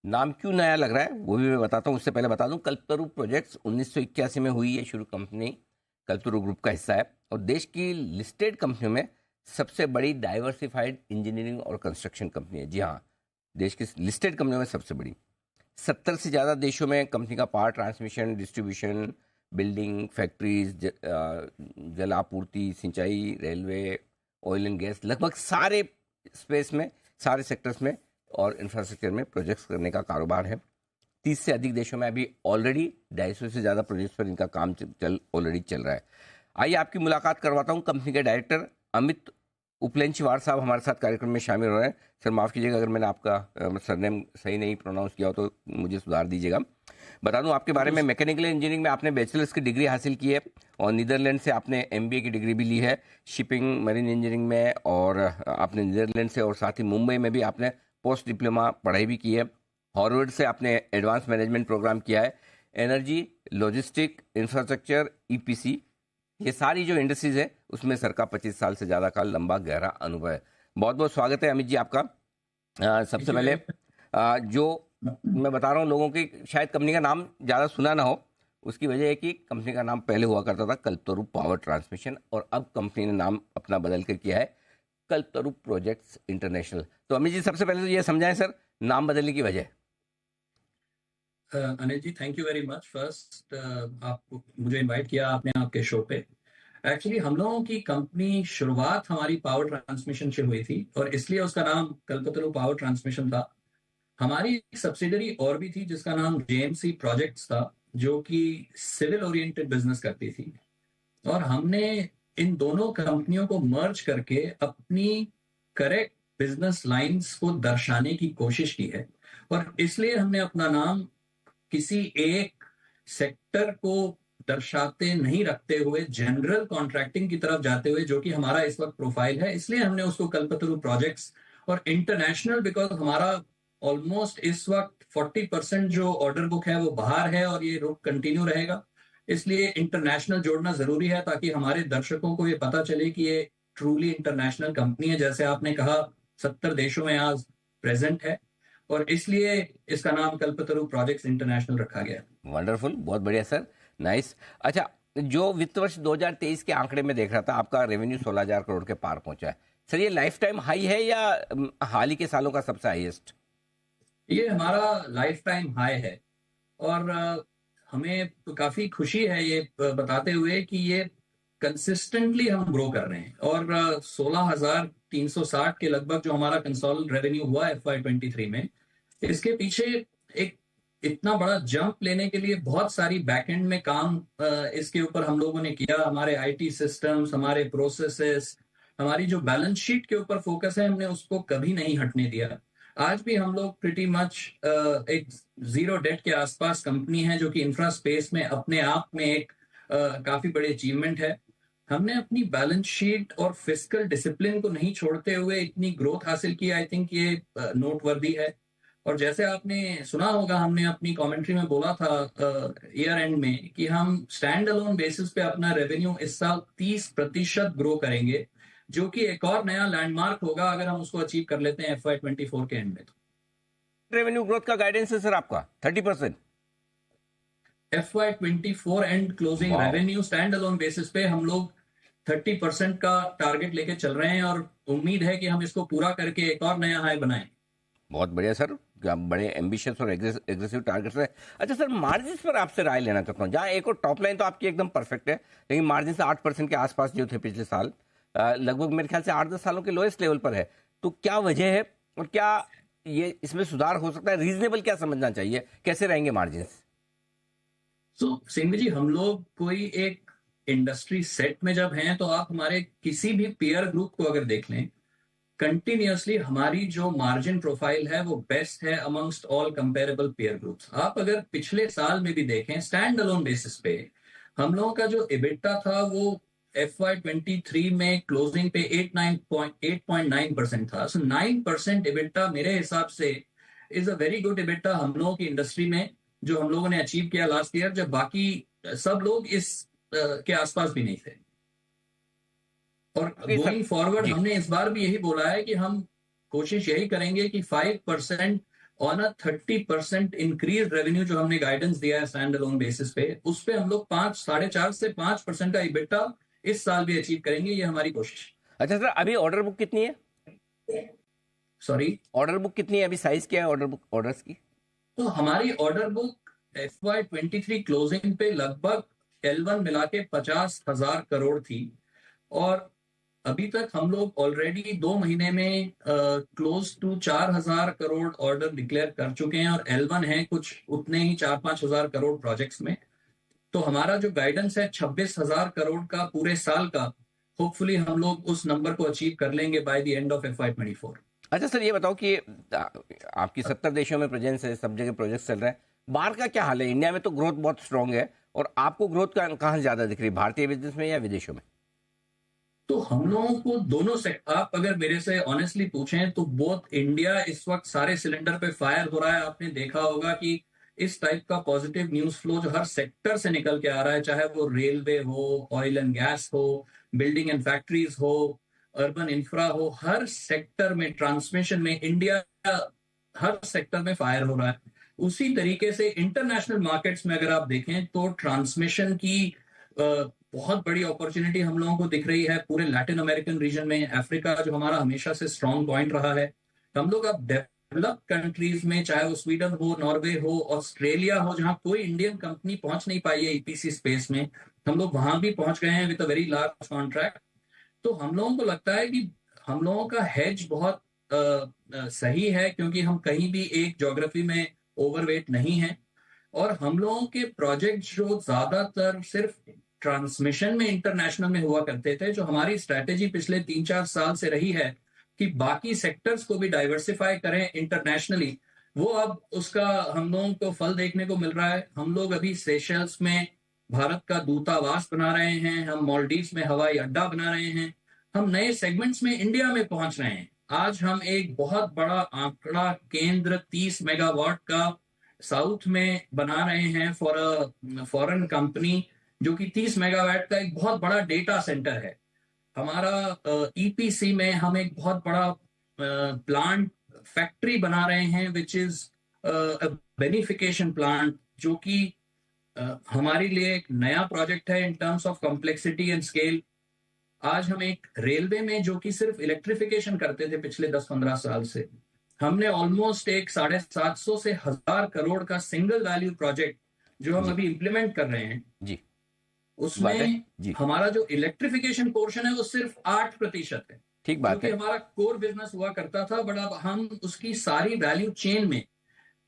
नाम क्यों नया लग रहा है वो भी मैं बताता हूँ। उससे पहले बता दूं, कल्पतरु प्रोजेक्ट्स 1981 में हुई है शुरू। कंपनी कल्पतरु ग्रुप का हिस्सा है और देश की लिस्टेड कंपनियों में सबसे बड़ी डाइवर्सिफाइड इंजीनियरिंग और कंस्ट्रक्शन कंपनी है। जी हाँ, देश की लिस्टेड कंपनियों में सबसे बड़ी। 70 से ज़्यादा देशों में कंपनी का power transmission, distribution, building, factories, जल आपूर्ति, सिंचाई, रेलवे, ऑयल एंड गैस, लगभग सारे स्पेस में, सारे सेक्टर्स में और इंफ्रास्ट्रक्चर में प्रोजेक्ट्स करने का कारोबार है। 30 से अधिक देशों में अभी ऑलरेडी 250 से ज़्यादा प्रोजेक्ट्स पर इनका काम ऑलरेडी चल रहा है। आइए आपकी मुलाकात करवाता हूँ कंपनी के डायरेक्टर अमित उपलेंचवार साहब हमारे साथ कार्यक्रम में शामिल हो रहे हैं। सर माफ़ कीजिएगा अगर मैंने आपका सरनेम सही नहीं प्रोनाउंस किया हो तो मुझे सुधार दीजिएगा। बता दूं आपके बारे में, मैकेनिकल इंजीनियरिंग में आपने बैचलर्स की डिग्री हासिल की है और नीदरलैंड से आपने एमबीए की डिग्री भी ली है शिपिंग मरीन इंजीनियरिंग में, और आपने नीदरलैंड से और साथ ही मुंबई में भी आपने पोस्ट डिप्लोमा पढ़ाई भी की है। हार्वर्ड से आपने एडवांस मैनेजमेंट प्रोग्राम किया है। एनर्जी, लॉजिस्टिक, इंफ्रास्ट्रक्चर, ईपीसी, ये सारी जो इंडस्ट्रीज है उसमें सर का 25 साल से ज़्यादा का लंबा गहरा अनुभव है। बहुत बहुत स्वागत है अमित जी आपका। सबसे पहले जो मैं बता रहा हूँ लोगों की शायद कंपनी का नाम ज़्यादा सुना ना हो, उसकी वजह है कि कंपनी का नाम पहले हुआ करता था कल्पतरु पावर ट्रांसमिशन और अब कंपनी ने नाम अपना बदल कर किया है कल्पतरु प्रोजेक्ट्स इंटरनेशनल। तो अमित जी सबसे पहले तो ये समझाएं सर नाम बदलने की वजह। Anil ji, thank you very much. First, आप मुझे इनवाइट किया आपने आपके शो पे। एक्चुअली हम लोगों की कंपनी शुरुआत हमारी पावर ट्रांसमिशन से हुई थी और इसलिए उसका नाम कल्पतरु पावर ट्रांसमिशन था। हमारी एक सब्सिडरी और भी थी जिसका नाम जेएमसी प्रोजेक्ट्स था, जो कि सिविल ओरिएंटेड बिजनेस करती थी, और हमने इन दोनों कंपनियों को मर्ज करके अपनी करेक्ट बिजनेस लाइंस को दर्शाने की कोशिश की है। और इसलिए हमने अपना नाम किसी एक सेक्टर को दर्शाते नहीं रखते हुए जनरल कॉन्ट्रैक्टिंग की तरफ जाते हुए, जो कि हमारा इस वक्त प्रोफाइल है, इसलिए हमने उसको कल्पतरु प्रोजेक्ट्स और इंटरनेशनल, बिकॉज हमारा ऑलमोस्ट इस वक्त 40% जो ऑर्डर बुक है वो बाहर है और ये रुख कंटिन्यू रहेगा। इसलिए इंटरनेशनल जोड़ना जरूरी है ताकि हमारे दर्शकों को ये पता चले कि ये ट्रूली इंटरनेशनल कंपनी है। जैसे आपने कहा 70 देशों में आज प्रेजेंट है और इसलिए इसका नाम कल्पतरु प्रोजेक्ट्स इंटरनेशनल रखा गया। वंडरफुल, बहुत बढ़िया सर, नाइस। अच्छा, जो वित्त वर्ष 2023 के आंकड़े में देख रहा था आपका रेवेन्यू 16,000 करोड़ के पार पहुंचा है। सर ये लाइफ टाइम हाई है या हाल ही के सालों का सबसे हाईएस्ट? ये हमारा लाइफ टाइम हाई है और हमें काफी खुशी है ये बताते हुए कि ये कंसिस्टेंटली हम ग्रो कर रहे हैं। और 16,360 के लगभग जो हमारा कंसोलिडेटेड रेवेन्यू हुआ FY23 में, इसके पीछे एक इतना बड़ा जंप लेने के लिए बहुत सारी बैकएंड में काम इसके ऊपर हम लोगों ने किया। हमारे आईटी सिस्टम्स, हमारे प्रोसेसेस, हमारी जो बैलेंस शीट के ऊपर फोकस है, हमने उसको कभी नहीं हटने दिया। आज भी हम लोग प्रिटी मच एक जीरो डेट के आसपास कंपनी है, जो कि इंफ्रा स्पेस में अपने आप में एक काफी बड़ी अचीवमेंट है। हमने अपनी बैलेंस शीट और फिस्कल डिसिप्लिन को नहीं छोड़ते हुए इतनी ग्रोथ हासिल की। आई थिंक ये नोटवर्दी है। और जैसे आपने सुना होगा, हमने अपनी कमेंट्री में बोला था ईयर एंड में कि हम स्टैंड अलोन बेसिस पे अपना रेवेन्यू इस साल 30% ग्रो करेंगे, जो कि एक और नया लैंडमार्क होगा अगर हम उसको अचीव कर लेते हैं FY24 के एंड में। तो रेवेन्यू ग्रोथ का गाइडेंस है सर आपका 30%? FY24 and closing revenue stand alone basis पे हम लोग 30% का टारगेट लेके चल रहे हैं और उम्मीद है कि हम इसको पूरा करके एक और नया हाई बनाएं। बहुत बढ़िया सर, बड़े एम्बिशियस और एग्रेसिव टारगेट्स है। अच्छा सर, मार्जिन पर आपसे राय लेना चाहता हूँ। जहाँ एक और टॉप लाइन तो आपकी एकदम परफेक्ट है, लेकिन मार्जिन से 8% के आसपास जो थे पिछले साल, लगभग मेरे ख्याल से 8-10 सालों के लोएस्ट लेवल पर है। तो क्या वजह है और क्या ये इसमें सुधार हो सकता है? रीजनेबल क्या समझना चाहिए, कैसे रहेंगे मार्जिन? सिंह जी, हम लोग कोई एक इंडस्ट्री सेट में जब हैं, तो आप हमारे किसी भी पेयर ग्रुप को अगर देख लें, कंटिन्यूअसली हमारी जो मार्जिन प्रोफाइल है वो बेस्ट है amongst all comparable pair groups. आप अगर पिछले साल में भी देखें, स्टैंड अलोन बेसिस पे हम लोगों का जो इबिटा था वो FY23 में क्लोजिंग पे 8.9% था। सो 9% इबिटा मेरे हिसाब से is a very good EBITDA हम लोगों की इंडस्ट्री में, जो हम लोगों ने अचीव किया लास्ट ईयर, जब बाकी सब लोग इस के आसपास भी नहीं थे। और गोइंग फॉरवर्ड हमने इस बार भी यही बोला है कि हम कोशिश यही करेंगे कि 5% ऑन अ 30% इंक्रीज रेवेन्यू जो हमने गाइडेंस दिया है स्टैंड अलोन बेसिस पे, उस पे हम लोग 4.5 से 5% का इबिटा इस साल भी अचीव करेंगे, ये हमारी कोशिश। अच्छा सर, अभी ऑर्डर बुक कितनी है? सॉरी, ऑर्डर बुक कितनी है अभी? साइज क्या है ऑर्डर बुक, ऑर्डर्स की? तो हमारी ऑर्डर बुक FY23 क्लोजिंग पे लगभग L1 मिला के 50,000 करोड़ थी, और अभी तक हम लोग ऑलरेडी 2 महीने में close to 4,000 crore order declare कर चुके हैं, और L1 है कुछ उतने ही 4-5 हजार करोड़ प्रोजेक्ट्स में। तो हमारा जो गाइडेंस है 26,000 करोड़ का पूरे साल का, होपफुली हम लोग उस नंबर को अचीव कर लेंगे bye the end of FY24। अच्छा सर, ये बताओ कि आपकी 70 देशों में प्रेजेंस है, सब जगह प्रोजेक्ट चल रहे हैं, बाहर का क्या हाल है? इंडिया में तो ग्रोथ बहुत स्ट्रांग है, और आपको ग्रोथ कहाँ ज्यादा दिख रही है, भारतीय बिजनेस में या विदेशों में? तो हम लोगों को दोनों से, आप अगर मेरे से ऑनेस्टली पूछें तो बोथ इंडिया इस वक्त सारे सिलेंडर पे फायर हो रहा है। आपने देखा होगा कि इस टाइप का पॉजिटिव न्यूज फ्लो जो हर सेक्टर से निकल के आ रहा है, चाहे वो रेलवे हो, ऑयल एंड गैस हो, बिल्डिंग एंड फैक्ट्रीज हो, अर्बन इंफ्रा हो, हर सेक्टर में, ट्रांसमिशन में, इंडिया हर सेक्टर में फायर हो रहा है। उसी तरीके से इंटरनेशनल मार्केट्स में अगर आप देखें तो ट्रांसमिशन की बहुत बड़ी अपॉर्चुनिटी हम लोगों को दिख रही है पूरे लैटिन अमेरिकन रीजन में। अफ्रीका जो हमारा हमेशा से स्ट्रॉन्ग पॉइंट रहा है, हम लोग अब डेवलप कंट्रीज में, चाहे वो स्वीडन हो, नॉर्वे हो, ऑस्ट्रेलिया हो, जहां कोई इंडियन कंपनी पहुंच नहीं पाई है ईपीसी स्पेस में, हम लोग वहां भी पहुंच गए हैं with a very large contract. तो हम लोगों को लगता है कि हम लोगों का हेज बहुत सही है, क्योंकि हम कहीं भी एक ज्योग्राफी में ओवरवेट नहीं है, और हम लोगों के प्रोजेक्ट जो ज्यादातर सिर्फ ट्रांसमिशन में इंटरनेशनल में हुआ करते थे, जो हमारी स्ट्रैटेजी पिछले 3-4 साल से रही है कि बाकी सेक्टर्स को भी डाइवर्सिफाई करें इंटरनेशनली, वो अब उसका हम लोगों को फल देखने को मिल रहा है। हम लोग अभी सेशल्स में भारत का दूतावास बना रहे हैं, हम मालदीव्स में हवाई अड्डा बना रहे हैं, हम नए सेगमेंट्स में इंडिया में पहुंच रहे हैं। आज हम एक बहुत बड़ा आंकड़ा केंद्र 30 मेगावाट का साउथ में बना रहे हैं फॉर अ फॉरेन कंपनी, जो कि 30 मेगावाट का एक बहुत बड़ा डेटा सेंटर है। हमारा ईपीसी में हम एक बहुत बड़ा प्लांट फैक्ट्री बना रहे हैं विच इज बेनिफिकेशन प्लांट, जो कि हमारे लिए एक नया प्रोजेक्ट है in terms of complexity and scale. आज हम एक रेलवे में, जो कि सिर्फ इलेक्ट्रिफिकेशन करते थे पिछले 10-15 साल से, हमने ऑलमोस्ट एक 750 से 1,000 करोड़ का सिंगल वैल्यू प्रोजेक्ट जो हम अभी इंप्लीमेंट कर रहे हैं जी, उसमें जी, हमारा जो इलेक्ट्रिफिकेशन पोर्शन है वो सिर्फ 8% है। ठीक बात है। हमारा कोर बिजनेस हुआ करता था, बट अब हम उसकी सारी वैल्यू चेन में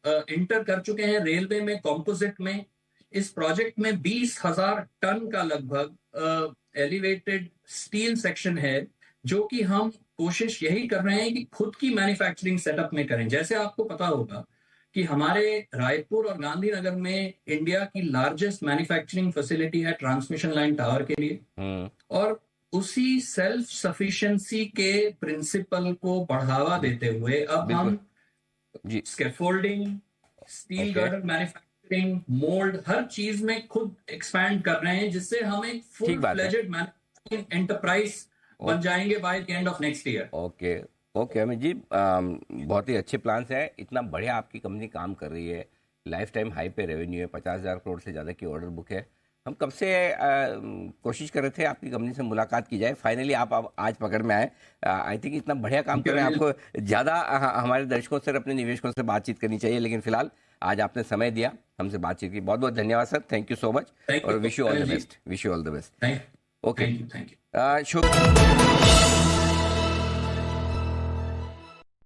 इंटर कर चुके हैं। रेलवे में, कॉम्पोजिट में, इस प्रोजेक्ट में 20,000 टन का लगभग एलिवेटेड स्टील सेक्शन है, जो कि हम कोशिश यही कर रहे हैं कि खुद की मैन्युफैक्चरिंग सेटअप में करें। जैसे आपको पता होगा कि हमारे रायपुर और गांधीनगर में इंडिया की लार्जेस्ट मैन्युफैक्चरिंग फैसिलिटी है ट्रांसमिशन लाइन टावर के लिए, और उसी सेल्फ सफिशिएंसी के प्रिंसिपल को बढ़ावा देते हुए अब हम scaffolding, steel girder manufacturing, mould, हर चीज में खुद एक्सपैंड कर रहे हैं, जिससे हम एक फुल फ्लेजेड मैन्युफैक्चरिंग एंटरप्राइज बन जाएंगे by the end of next year. Okay Amit ji, बहुत ही अच्छे प्लान्स हैं। इतना बढ़िया आपकी कंपनी काम कर रही है, लाइफ टाइम हाई पे रेवेन्यू है, 50,000 करोड़ से ज़्यादा की ऑर्डर बुक है। हम कब से कोशिश कर रहे थे आपकी कंपनी से मुलाकात की जाए, फाइनली आप आज पकड़ में आए। आई थिंक इतना बढ़िया काम कर रहे हैं, आपको ज़्यादा हमारे दर्शकों से, अपने निवेशकों से बातचीत करनी चाहिए, लेकिन फिलहाल आज आपने समय दिया, हमसे बातचीत की। बहुत बहुत धन्यवाद sir, thank you so much, और wish you all the best. Okay, thank you.